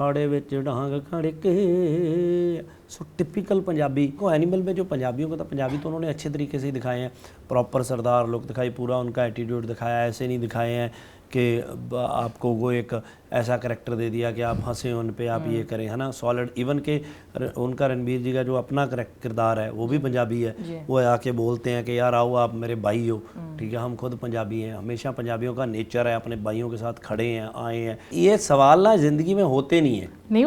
अखाड़े विच डांग खड़के। सो टिपिकल पंजाबी को एनिमल में जो पंजाबियों का था, पंजाबी तो उन्होंने अच्छे तरीके से ही दिखाए हैं, प्रॉपर सरदार लुक दिखाई, पूरा उनका एटीट्यूड दिखाया, ऐसे नहीं दिखाए हैं कि आपको वो एक ऐसा करैक्टर दे दिया कि आप हंसें उन पे, आप ये करें, है ना, सॉलिड। इवन के उनका रणबीर जी का जो अपना किरदार है वो भी पंजाबी है, वो आके बोलते हैं कि यार आओ आप मेरे भाई हो, ठीक है, हम खुद पंजाबी हैं। हमेशा पंजाबियों का नेचर है अपने भाइयों के साथ खड़े हैं, आए हैं। ये सवाल ना ज़िंदगी में होते नहीं है, नहीं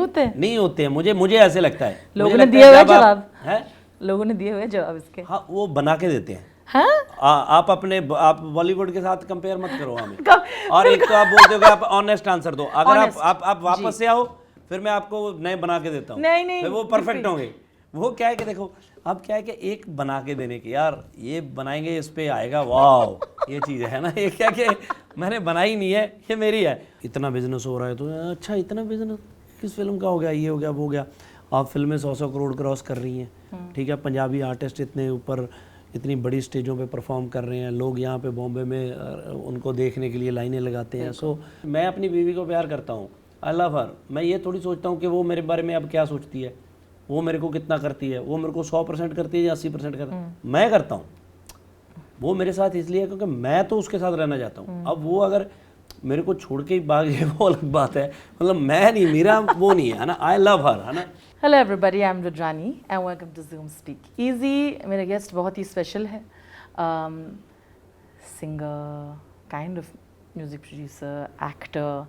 होते हैं, मुझे ऐसे लगता है। लोगों ने दिए हुए जवाब है, लोगों ने दिए हुए जवाब इसके, हाँ वो बना के देते हैं। हाँ? आप बॉलीवुड के साथ कंपेयर मत करो हमें। और एक तो आप बोलते हो कि आप ऑनेस्ट आंसर दो, अगर आप वापस से आओ फिर मैं आपको नए बना के देता हूँ, नहीं वो परफेक्ट होंगे। वो क्या है कि देखो अब क्या है कि एक बना के देने की, यार ये बनाएंगे इस पे आएगा, वाह ये चीज़ है ना, ये क्या कि मैंने बनाई नहीं है, ये मेरी है। इतना बिजनेस हो रहा है तो अच्छा इतना बिजनेस किस फिल्म का हो गया, ये हो गया, वो हो गया। आप फिल्में 100 करोड़ क्रॉस कर रही हैं, ठीक है, पंजाबी आर्टिस्ट इतने ऊपर इतनी बड़ी स्टेजों पे परफॉर्म कर रहे हैं, लोग यहाँ पे बॉम्बे में उनको देखने के लिए लाइनें लगाते हैं। सो मैं अपनी बीवी को प्यार करता हूँ, आई लव हर। मैं ये थोड़ी सोचता हूँ कि वो मेरे बारे में अब क्या सोचती है, वो मेरे को कितना करती है, वो मेरे को 100% करती है या 80% करती है, मैं करता हूँ। वो मेरे साथ इसलिए क्योंकि मैं तो उसके साथ रहना चाहता हूँ। अब वो अगर मेरे को छोड़ के ही भागे वो अलग बात है, मतलब मैं नहीं, मेरा वो नहीं है ना, आई लव हर, है ना। Hello everybody, I am Rudrani and welcome to Zoom Speak Easy. मेरा गेस्ट बहुत ही स्पेशल है, singer, kind of music producer, actor,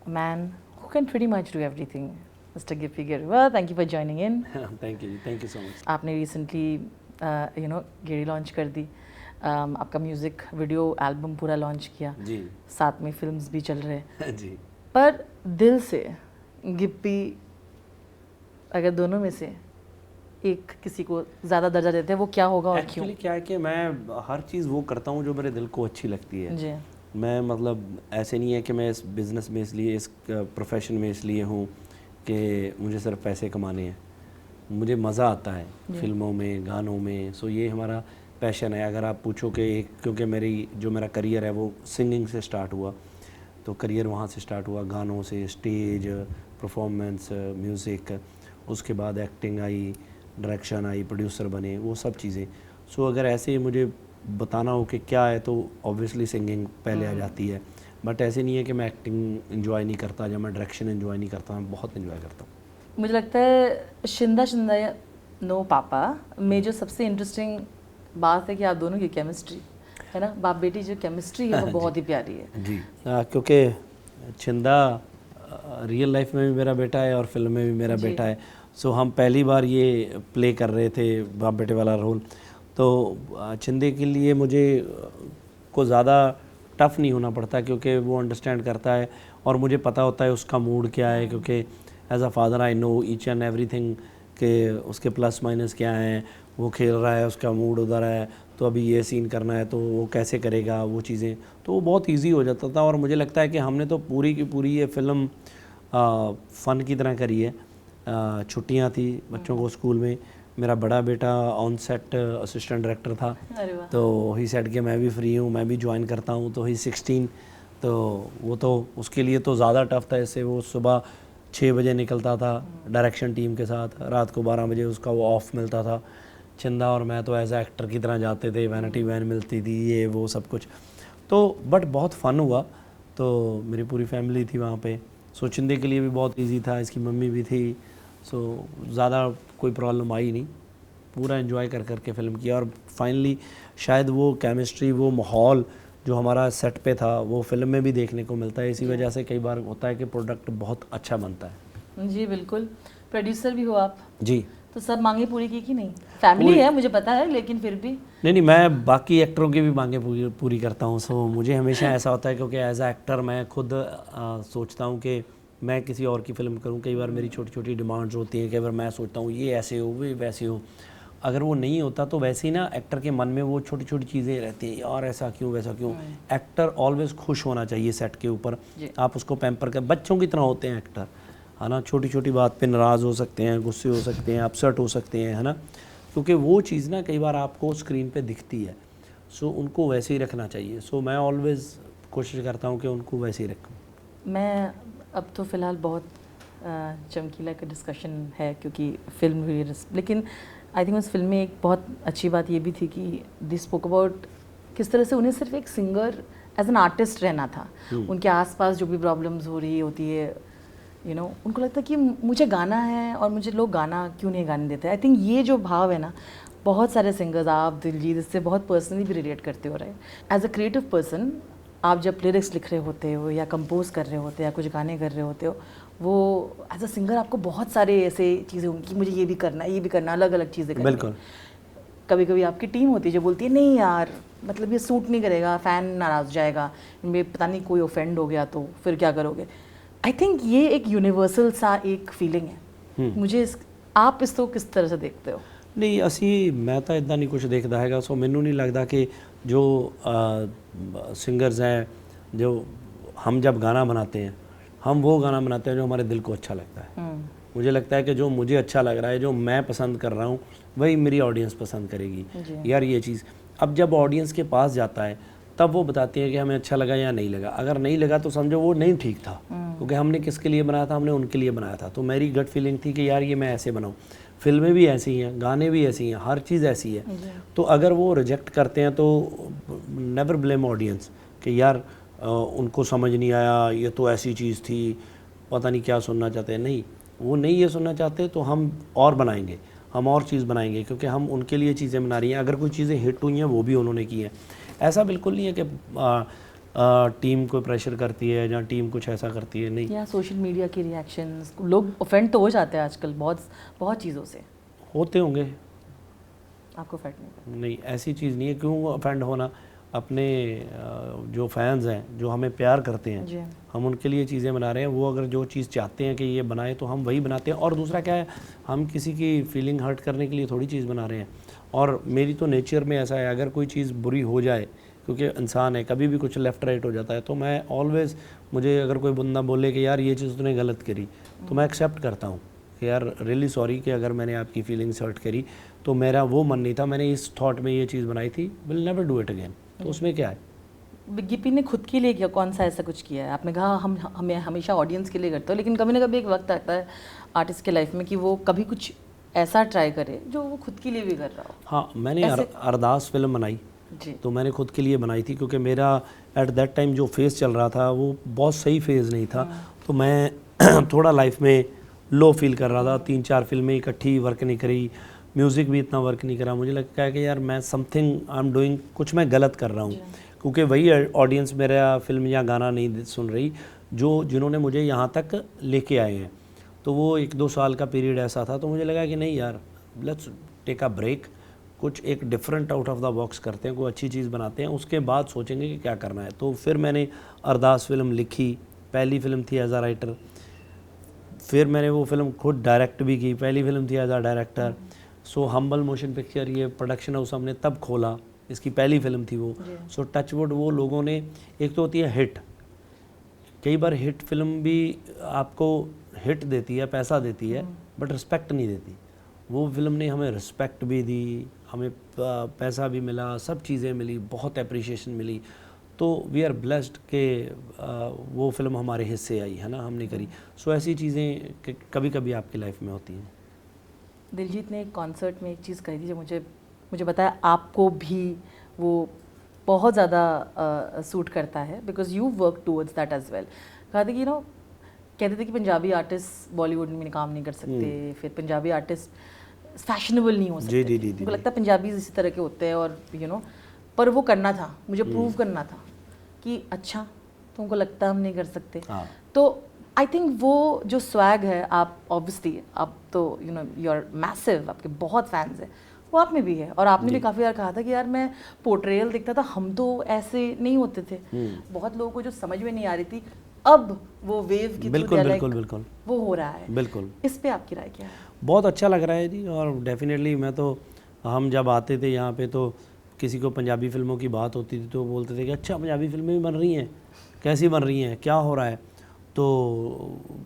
man who can pretty much do everything, mister Gippy Grewal. Thank you for joining in. Thank you so much. आपने recently Gedi launch कर दी, आपका music video album पूरा launch किया जी, साथ में फिल्म्स भी चल रहे हैं जी। पर दिल से गिप्पी, अगर दोनों में से एक किसी को ज़्यादा दर्जा देते हैं वो क्या होगा और क्यों? एक्चुअली क्या है कि मैं हर चीज़ वो करता हूँ जो मेरे दिल को अच्छी लगती है जी। मैं मतलब ऐसे नहीं है कि मैं इस बिज़नेस में इसलिए, इस प्रोफेशन में इसलिए हूँ कि मुझे सिर्फ पैसे कमाने हैं। मुझे मज़ा आता है फिल्मों में, गानों में। सो ये हमारा पैशन है। अगर आप पूछो कि एक, क्योंकि मेरा करियर है वो सिंगिंग से स्टार्ट हुआ, तो करियर वहाँ से स्टार्ट हुआ, गानों से, स्टेज परफॉर्मेंस, म्यूज़िक, उसके बाद acting I, direction I, producer बने, वो सब चीज़ें। सो अगर ऐसे ही मुझे बताना हो कि क्या है तो ऑब्वियसली सिंगिंग पहले आ जाती है। बट ऐसे नहीं है कि मैं एक्टिंग एंजॉय नहीं करता या मैं डायरेक्शन एंजॉय नहीं करता, मैं बहुत एंजॉय करता हूँ। मुझे लगता है शिंदा शिंदा या नो पापा में जो सबसे इंटरेस्टिंग बात है कि आप दोनों की केमिस्ट्री है ना, बाप बेटी जो केमिस्ट्री है वो बहुत ही प्यारी है जी। क्योंकि छिंदा रियल लाइफ में भी मेरा बेटा है और फिल्म में भी मेरा बेटा है। सो हम पहली बार ये प्ले कर रहे थे बाप बेटे वाला रोल, तो छिंदे के लिए मुझे को ज़्यादा टफ़ नहीं होना पड़ता क्योंकि वो अंडरस्टैंड करता है और मुझे पता होता है उसका मूड क्या है, क्योंकि as a father I know each and everything कि उसके प्लस माइनस क्या हैं। वो खेल रहा है, उसका मूड उधर है, तो अभी ये सीन करना है तो वो कैसे करेगा, वो चीज़ें, तो वो बहुत इजी हो जाता था। और मुझे लगता है कि हमने तो पूरी की पूरी ये फ़िल्म फ़न की तरह करी है। छुट्टियां थी बच्चों को स्कूल में, मेरा बड़ा बेटा ऑन सेट असिस्टेंट डायरेक्टर था, तो ही सेट के मैं भी फ्री हूँ, मैं भी ज्वाइन करता हूँ, तो ही 16, तो वो तो उसके लिए तो ज़्यादा टफ था। इससे वो सुबह 6 बजे निकलता था डायरेक्शन टीम के साथ, रात को 12 बजे उसका वो ऑफ मिलता था। चंदा और मैं तो एज ए एक्टर की तरह जाते थे, वैनिटी वैन मिलती थी, ये वो सब कुछ, तो बट बहुत फ़न हुआ। तो मेरी पूरी फैमिली थी वहाँ पे। सो चिंदे के लिए भी बहुत इजी था, इसकी मम्मी भी थी, सो ज़्यादा कोई प्रॉब्लम आई नहीं, पूरा एंजॉय कर करके फ़िल्म किया। और फाइनली शायद वो केमिस्ट्री, वो माहौल जो हमारा सेट पे था वो फिल्म में भी देखने को मिलता है। इसी वजह से कई बार होता है कि प्रोडक्ट बहुत अच्छा बनता है। जी बिल्कुल। प्रोड्यूसर भी हो आप जी। तो सब मांगे पूरी की कि नहीं? फैमिली है मुझे पता है, लेकिन फिर भी नहीं, मैं बाकी एक्टरों की भी मांगे पूरी करता हूँ। सो मुझे हमेशा ऐसा होता है क्योंकि एज अ एक्टर मैं खुद सोचता हूँ कि मैं किसी और की फ़िल्म करूँ। कई बार मेरी छोटी छोटी डिमांड्स होती हैं, कई बार मैं सोचता हूँ ये ऐसे हो, वो वैसे हो। अगर वो नहीं होता तो वैसे ही ना एक्टर के मन में वो छोटी छोटी चीज़ें रहती हैं, यार ऐसा क्यों, वैसा क्यों। एक्टर ऑलवेज़ खुश होना चाहिए सेट के ऊपर, आप उसको पैम्पर कर, बच्चों की तरह होते हैं एक्टर, है ना। छोटी छोटी बात पे नाराज़ हो सकते हैं, गुस्से हो सकते हैं, अपसेट हो सकते हैं, है ना, क्योंकि वो चीज़ ना कई बार आपको स्क्रीन पे दिखती है। सो उनको वैसे ही रखना चाहिए। सो मैं ऑलवेज़ कोशिश करता हूँ कि उनको वैसे ही रखूँ। मैं अब तो फ़िलहाल बहुत चमकीला का डिस्कशन है क्योंकि फिल्म भी लेकिन आई थिंक उस फिल्म में एक बहुत अच्छी बात ये भी थी कि दे स्पोक अबाउट किस तरह से उन्हें सिर्फ एक सिंगर एज एन आर्टिस्ट रहना था। उनके आसपास जो भी प्रॉब्लम्स हो रही होती है उनको लगता है कि मुझे गाना है और मुझे लोग गाना क्यों नहीं गाने देते। आई थिंक ये जो भाव है ना, बहुत सारे सिंगर्स, आप दिलजीत, इससे बहुत पर्सनली भी रिलेट करते हो रहे। एज अ क्रिएटिव पर्सन आप जब लिरिक्स लिख रहे होते हो या कंपोज कर रहे होते हो या कुछ गाने कर रहे होते हो, वो एज अ सिंगर आपको बहुत सारे ऐसे चीज़ें होंगी कि मुझे ये भी करना है, ये भी करना, अलग अलग चीज़ें करनी। बिल्कुल। कभी कभी आपकी टीम होती है जो बोलती है नहीं यार, मतलब ये सूट नहीं करेगा, फ़ैन नाराज़ हो जाएगा, इनमें पता नहीं कोई ऑफेंड हो गया तो फिर क्या करोगे। आई थिंक ये एक यूनिवर्सल सा एक फीलिंग है। मुझे आप इसको किस तरह से देखते हो? नहीं, ਅਸੀਂ मैं तो इदा नहीं कुछ देखता हैगा। सो मैनू नहीं लगता कि जो सिंगर्स हैं, जो हम जब गाना बनाते हैं, हम वो गाना बनाते हैं जो हमारे दिल को अच्छा लगता है। मुझे लगता है कि जो मुझे अच्छा लग रहा है, जो मैं पसंद कर रहा हूँ, वही मेरी ऑडियंस पसंद करेगी यार ये चीज़। अब जब ऑडियंस के पास जाता है तब वो बताती है कि हमें अच्छा लगा या नहीं लगा। अगर नहीं लगा तो समझो वो नहीं ठीक था, क्योंकि हमने किसके लिए बनाया था, हमने उनके लिए बनाया था। तो मेरी गट फीलिंग थी कि यार ये मैं ऐसे बनाऊँ। फिल्में भी ऐसी हैं, गाने भी ऐसी हैं, हर चीज़ ऐसी है। तो अगर वो रिजेक्ट करते हैं तो नेवर ब्लेम ऑडियंस कि यार उनको समझ नहीं आया, ये तो ऐसी चीज़ थी, पता नहीं क्या सुनना चाहते हैं। नहीं, वो नहीं ये सुनना चाहते तो हम और बनाएंगे, हम और चीज़ बनाएंगे, क्योंकि हम उनके लिए चीज़ें बना रही हैं। अगर कोई चीज़ें हिट हुई हैं वो भी उन्होंने की हैं। ऐसा बिल्कुल नहीं है कि टीम को प्रेशर करती है या टीम कुछ ऐसा करती है, नहीं। या सोशल मीडिया के रिएक्शंस, लोग ऑफेंड तो हो जाते हैं आजकल बहुत चीज़ों से। होते होंगे, आपको ऑफेंड नहीं? नहीं, ऐसी चीज़ नहीं है। क्यों ऑफेंड होना? अपने जो फैंस हैं, जो हमें प्यार करते हैं, हम उनके लिए चीज़ें बना रहे हैं। वो अगर जो चीज़ चाहते हैं कि ये बनाए तो हम वही बनाते हैं। और दूसरा क्या है, हम किसी की फीलिंग हर्ट करने के लिए थोड़ी चीज़ बना रहे हैं। और मेरी तो नेचर में ऐसा है, अगर कोई चीज़ बुरी हो जाए, क्योंकि इंसान है, कभी भी कुछ लेफ़्ट राइट हो जाता है, तो मैं ऑलवेज़, मुझे अगर कोई बंदा बोले कि यार ये चीज़ तूने गलत करी, तो मैं एक्सेप्ट करता हूँ कि यार रियली सॉरी कि अगर मैंने आपकी फीलिंग्स हर्ट करी, तो मेरा वो मन नहीं था, मैंने इस थॉट में ये चीज़ बनाई थी, will never do it again. तो उसमें क्या है? गिप्पी ने खुद के लिए किया, कौन सा ऐसा कुछ किया है? आपने कहा हमें हमेशा ऑडियंस के लिए करते हो, लेकिन कभी ना कभी एक वक्त आता है आर्टिस्ट के लाइफ में कि वो कभी कुछ ऐसा ट्राई करे जो वो खुद के लिए भी कर रहा हो। हाँ, मैंने अरदास फिल्म बनाई जी, तो मैंने खुद के लिए बनाई थी, क्योंकि मेरा एट दैट टाइम जो फेज़ चल रहा था वो बहुत सही फेज़ नहीं था। तो मैं थोड़ा लाइफ में लो फील कर रहा था। 3-4 फिल्में इकट्ठी वर्क नहीं करी, म्यूज़िक भी इतना वर्क नहीं करा। मुझे लगता है कि यार मैं समथिंग आई एम डूइंग, कुछ मैं गलत कर रहा हूँ, क्योंकि वही ऑडियंस मेरा फिल्म या गाना नहीं सुन रही जिन्होंने मुझे यहाँ तक लेके आए हैं। तो वो 1-2 साल का पीरियड ऐसा था, तो मुझे लगा कि नहीं यार, लेट्स टेक अ ब्रेक, कुछ एक different out of the box करते हैं, कोई अच्छी चीज़ बनाते हैं, उसके बाद सोचेंगे कि क्या करना है। तो फिर मैंने अरदास फिल्म लिखी, पहली फिल्म थी एज आ राइटर। फिर मैंने वो फिल्म खुद डायरेक्ट भी की, पहली फिल्म थी as a director. So Humble Motion Picture, ये प्रोडक्शन हाउस हमने तब खोला, इसकी पहली फिल्म थी वो। सो टचवुड, वो लोगों ने, एक तो होती है हिट, कई बार हिट फिल्म भी आपको हिट देती है, पैसा देती है, बट रिस्पेक्ट नहीं देती। वो फिल्म ने हमें रिस्पेक्ट भी दी, हमें पैसा भी मिला, सब चीज़ें मिली, बहुत अप्रिशिएशन मिली। तो वी आर ब्लेस्ड कि वो फिल्म हमारे हिस्से आई है ना, हमने करी। सो ऐसी चीज़ें कभी कभी आपकी लाइफ में होती हैं। दिलजीत ने एक कॉन्सर्ट में एक चीज़ कही थी जो मुझे बताया आपको भी वो बहुत ज़्यादा सूट करता है, because you work towards that as well. कहा था कि कहते थे कि पंजाबी आर्टिस्ट बॉलीवुड में काम नहीं कर सकते, फिर पंजाबी आर्टिस्ट फैशनेबल नहीं हो सकते। मुझे लगता है पंजाबी इसी तरह के होते हैं, और पर वो करना था, मुझे प्रूव करना था कि अच्छा तुमको लगता है हम नहीं कर सकते। तो आई थिंक वो जो स्वैग है, आप ऑब्वियसली आप तो यू आर मैसिव, आपके बहुत फैंस हैं, वो आप में भी है। और आपने भी काफ़ी बार कहा था कि यार मैं पोर्ट्रेयल देखता था, हम तो ऐसे नहीं होते थे। बहुत लोगों को जो समझ में नहीं आ रही थी, अब वो वेव की बिल्कुल वो हो रहा है। बिल्कुल। इस पे आपकी राय क्या है? बहुत अच्छा लग रहा है जी। और डेफिनेटली मैं तो, हम जब आते थे यहाँ पे तो किसी को पंजाबी फिल्मों की बात होती थी तो बोलते थे कि अच्छा पंजाबी फिल्में भी बन रही हैं, कैसी बन रही हैं, क्या हो रहा है। तो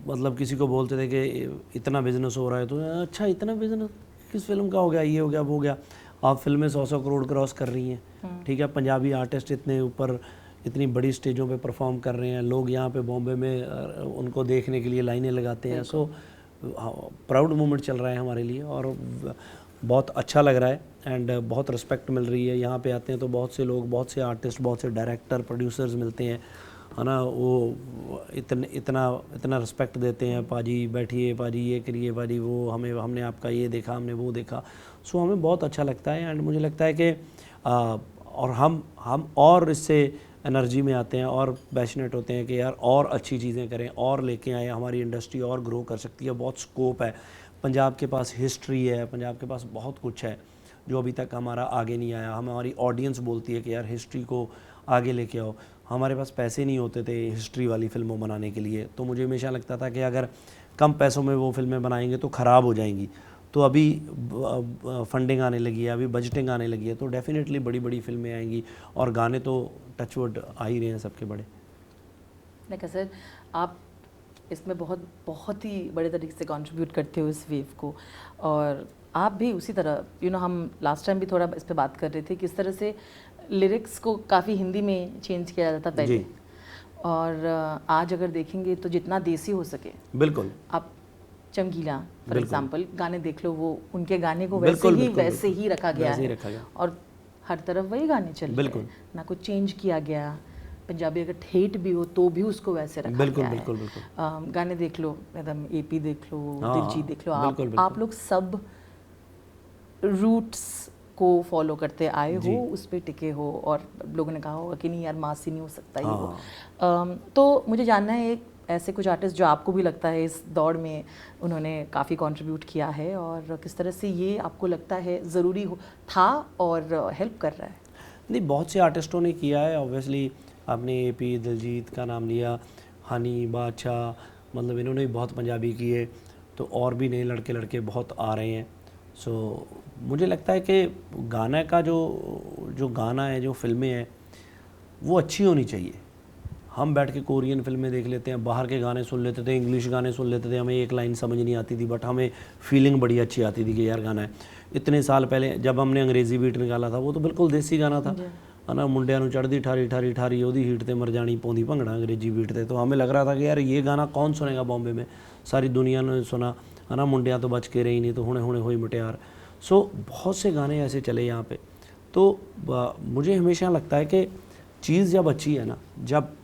मतलब किसी को बोलते थे कि इतना बिज़नेस हो रहा है, तो अच्छा इतना बिज़नेस किस फिल्म का हो गया, ये हो गया, वो हो गया। आप फिल्में 100-100 करोड़ क्रॉस कर रही हैं, ठीक है, पंजाबी आर्टिस्ट इतने ऊपर इतनी बड़ी स्टेजों पे परफॉर्म कर रहे हैं, लोग यहाँ पे बॉम्बे में उनको देखने के लिए लाइनें लगाते हैं। सो प्राउड मोमेंट चल रहा है हमारे लिए और बहुत अच्छा लग रहा है एंड बहुत रिस्पेक्ट मिल रही है। यहाँ पे आते हैं तो बहुत से लोग, बहुत से आर्टिस्ट, बहुत से डायरेक्टर, प्रोड्यूसर्स मिलते हैं, है ना, वो इतना रिस्पेक्ट देते हैं, पाजी बैठिए, पाजी ये करिए, पाजी वो, हमने आपका ये देखा, हमने वो देखा। सो हमें बहुत अच्छा लगता है एंड मुझे लगता है कि और हम और इससे एनर्जी में आते हैं और पैशनेट होते हैं कि यार और अच्छी चीज़ें करें और लेके आए, हमारी इंडस्ट्री और ग्रो कर सकती है, बहुत स्कोप है। पंजाब के पास हिस्ट्री है, पंजाब के पास बहुत कुछ है जो अभी तक हमारा आगे नहीं आया। हमारी ऑडियंस बोलती है कि यार हिस्ट्री को आगे लेके आओ। हमारे पास पैसे नहीं होते थे हिस्ट्री वाली फ़िल्मों बनाने के लिए, तो मुझे हमेशा लगता था कि अगर कम पैसों में वो फिल्में बनाएंगे तो ख़राब हो जाएंगी। तो अभी फंडिंग आने लगी है, अभी बजटिंग आने लगी है, तो डेफिनेटली बड़ी बड़ी फिल्में आएंगी और गाने तो टचवुड आ ही रहे हैं सबके बड़े। लाइक सर, आप इसमें बहुत ही बड़े तरीके से कंट्रीब्यूट करते हो इस वेव को, और आप भी उसी तरह हम लास्ट टाइम भी थोड़ा इस पर बात कर रहे थे, किस तरह से लिरिक्स को काफ़ी हिंदी में चेंज किया जाता था पहले, और आज अगर देखेंगे तो जितना देसी हो सके, बिल्कुल, आप चमकीला फॉर एग्जांपल गाने देख लो, वो उनके गाने को वैसे ही रखा गया है और हर तरफ वही गाने चल रहे हैं, ना कुछ चेंज किया गया। पंजाबी अगर ठेठ भी हो तो भी उसको वैसे रखा गया है। गाने देख लो, एकदम एपी देख लो, दिलजीत देख लो, आप लोग सब रूट्स को फॉलो करते आए हो, उस पर टिके हो, और लोगों ने कहा होगा कि नहीं यार मास ही नहीं हो सकता ये वो। तो मुझे जानना है एक ऐसे कुछ आर्टिस्ट जो आपको भी लगता है इस दौड़ में उन्होंने काफ़ी कंट्रीब्यूट किया है, और किस तरह से ये आपको लगता है ज़रूरी था और हेल्प कर रहा है? नहीं, बहुत से आर्टिस्टों ने किया है। ऑब्वियसली आपने एपी, दिलजीत का नाम लिया, हनी, बादशाह, मतलब इन्होंने भी बहुत पंजाबी किए, तो और भी नए लड़के बहुत आ रहे हैं। सो मुझे लगता है कि गाना का जो गाना है, जो फिल्में हैं, वो अच्छी होनी चाहिए। हम बैठ के कोरियन फिल्में देख लेते हैं, बाहर के गाने सुन लेते थे, इंग्लिश गाने सुन लेते थे, हमें एक लाइन समझ नहीं आती थी, बट हमें फीलिंग बड़ी अच्छी आती थी कि यार गाना है। इतने साल पहले जब हमने अंग्रेज़ी बीट निकाला था, वो तो बिल्कुल देसी गाना था, है ना, मुंडिया नूं चढ़दी ठारी ठारी ठारी, ओदी हीट ते मर जानी पौंदी भंगड़ा, अंग्रेजी बीट थे। तो हमें लग रहा था कि यार ये गाना कौन सुनेगा बॉम्बे में, सारी दुनिया ने सुना, है ना, मुंडिया तो बच के रही नहीं तो हुणे हुणे हुई मुटियार। सो बहुत से गाने ऐसे चले यहाँ पे। तो मुझे हमेशा लगता है कि चीज़ जब अच्छी है ना, जब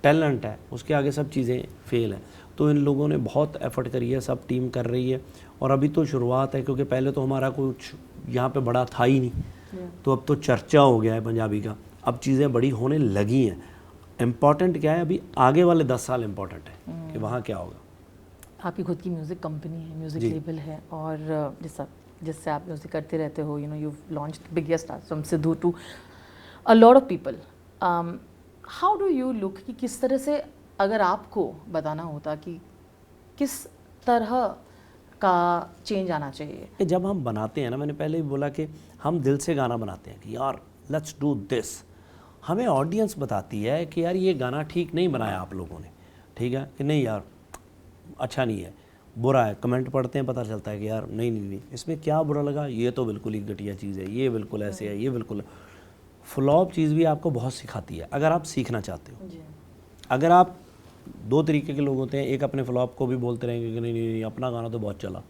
टैलेंट है, उसके आगे सब चीज़ें फेल हैं। तो इन लोगों ने बहुत एफर्ट करी है, सब टीम कर रही है, और अभी तो शुरुआत है, क्योंकि पहले तो हमारा कुछ यहाँ पे बड़ा था ही नहीं, तो अब तो चर्चा हो गया है पंजाबी का, अब चीज़ें बड़ी होने लगी हैं। इम्पॉर्टेंट क्या है, अभी आगे वाले 10 साल इम्पॉर्टेंट है कि वहाँ क्या होगा। आपकी खुद की म्यूज़िक कंपनी है, म्यूज़िक लेबल है, और जिससे आप म्यूज़िक करते रहते हो, you launched biggest artist from Sidhu to a lot of people. How do you look कि किस तरह से, अगर आपको बताना होता कि किस तरह का चेंज आना चाहिए? कि जब हम बनाते हैं ना, मैंने पहले भी बोला कि हम दिल से गाना बनाते हैं कि यार लेट्स डू दिस, हमें ऑडियंस बताती है कि यार ये गाना ठीक नहीं बनाया आप लोगों ने, ठीक है कि नहीं यार अच्छा नहीं है, बुरा है, कमेंट पढ़ते हैं, पता चलता है कि यार नहीं इसमें क्या बुरा लगा, ये तो बिल्कुल ही घटिया चीज़ है, ये बिल्कुल ऐसे है, ये बिल्कुल। फ्लॉप चीज़ भी आपको बहुत सिखाती है अगर आप सीखना चाहते हो। अगर आप, दो तरीके के लोग होते हैं, एक अपने फ्लॉप को भी बोलते रहेंगे कि नहीं अपना गाना तो बहुत चला,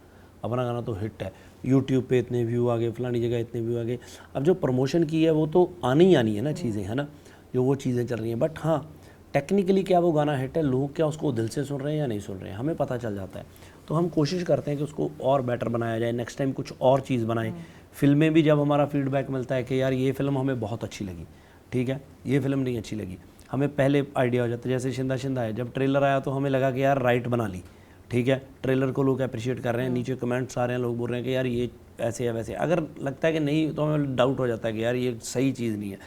अपना गाना तो हिट है, यूट्यूब पे इतने व्यू आ गए, फलानी जगह इतने व्यू आ गए। अब जो प्रमोशन की है वो तो आनी ही आनी है ना चीज़ें, है ना, जो वो चीज़ें चल रही हैं। बट हाँ, टेक्निकली क्या वो गाना हिट है, लोग क्या उसको दिल से सुन रहे हैं या नहीं सुन रहे हैं, हमें पता चल जाता है। तो हम कोशिश करते हैं कि उसको और बेटर बनाया जाए, नेक्स्ट टाइम कुछ और चीज़ बनाएं। फिल्में भी जब हमारा फीडबैक मिलता है कि यार ये फ़िल्म हमें बहुत अच्छी लगी, ठीक है, ये फ़िल्म नहीं अच्छी लगी, हमें पहले आइडिया हो जाता है। जैसे शिंदा शिंदा है, जब ट्रेलर आया तो हमें लगा कि यार राइट बना ली, ठीक है, ट्रेलर को लोग अप्रिशिएट कर रहे हैं, नीचे कमेंट्स आ रहे हैं, लोग बोल रहे हैं कि यार ये ऐसे है वैसे। अगर लगता है कि नहीं तो हमें डाउट हो जाता है कि यार ये सही चीज़ नहीं है,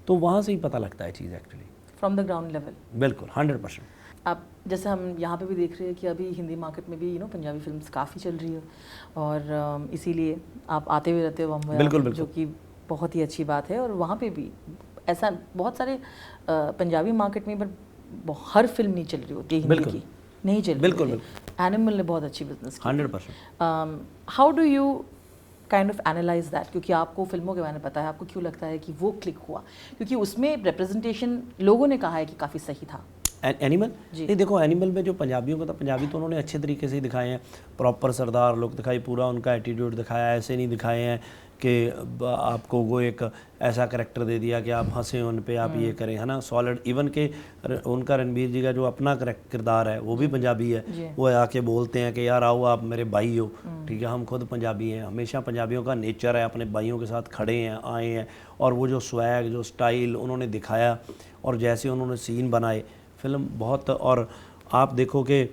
तो वहाँ से ही पता लगता है चीज़ actually from the ground level. बिल्कुल 100%। आप जैसे हम यहाँ पे भी देख रहे हैं कि अभी हिंदी मार्केट में भी पंजाबी फिल्म्स काफ़ी चल रही है, और इसीलिए आप आते हुए रहते हो बम्बई, बिल्कुल, जो कि बहुत ही अच्छी बात है। और वहाँ पे भी ऐसा बहुत सारे पंजाबी मार्केट में पर हर फिल्म नहीं चल रही होती है हिंदी की, नहीं चल रही। बिल्कुल। एनिमल ने बहुत अच्छी बिजनेस की, 100%। How do you kind of analyse that, क्योंकि आपको फिल्मों के बारे में पता है, आपको क्यों लगता है कि वो क्लिक हुआ? क्योंकि उसमें रिप्रेजेंटेशन लोगों ने कहा है कि काफ़ी सही था। एनिमल नहीं, देखो एनिमल में जो पंजाबियों का था, पंजाबी तो उन्होंने अच्छे तरीके से ही दिखाए हैं, प्रॉपर सरदार लोग दिखाई, पूरा उनका एटीट्यूड दिखाया, ऐसे नहीं दिखाए हैं कि आपको वो एक ऐसा करेक्टर दे दिया कि आप हंसें उन पे, आप ये करें, है ना, सॉलिड। इवन के उनका रणबीर जी का जो अपना किरदार है वो भी पंजाबी है, वो आके बोलते हैं कि यार आओ आप मेरे भाई हो, ठीक है, हम खुद पंजाबी हैं। हमेशा पंजाबियों का नेचर है अपने भाइयों के साथ खड़े हैं, आए हैं, और वो जो स्वैग, जो स्टाइल उन्होंने दिखाया और जैसे उन्होंने सीन बनाए, फिल्म बहुत। और आप देखो कि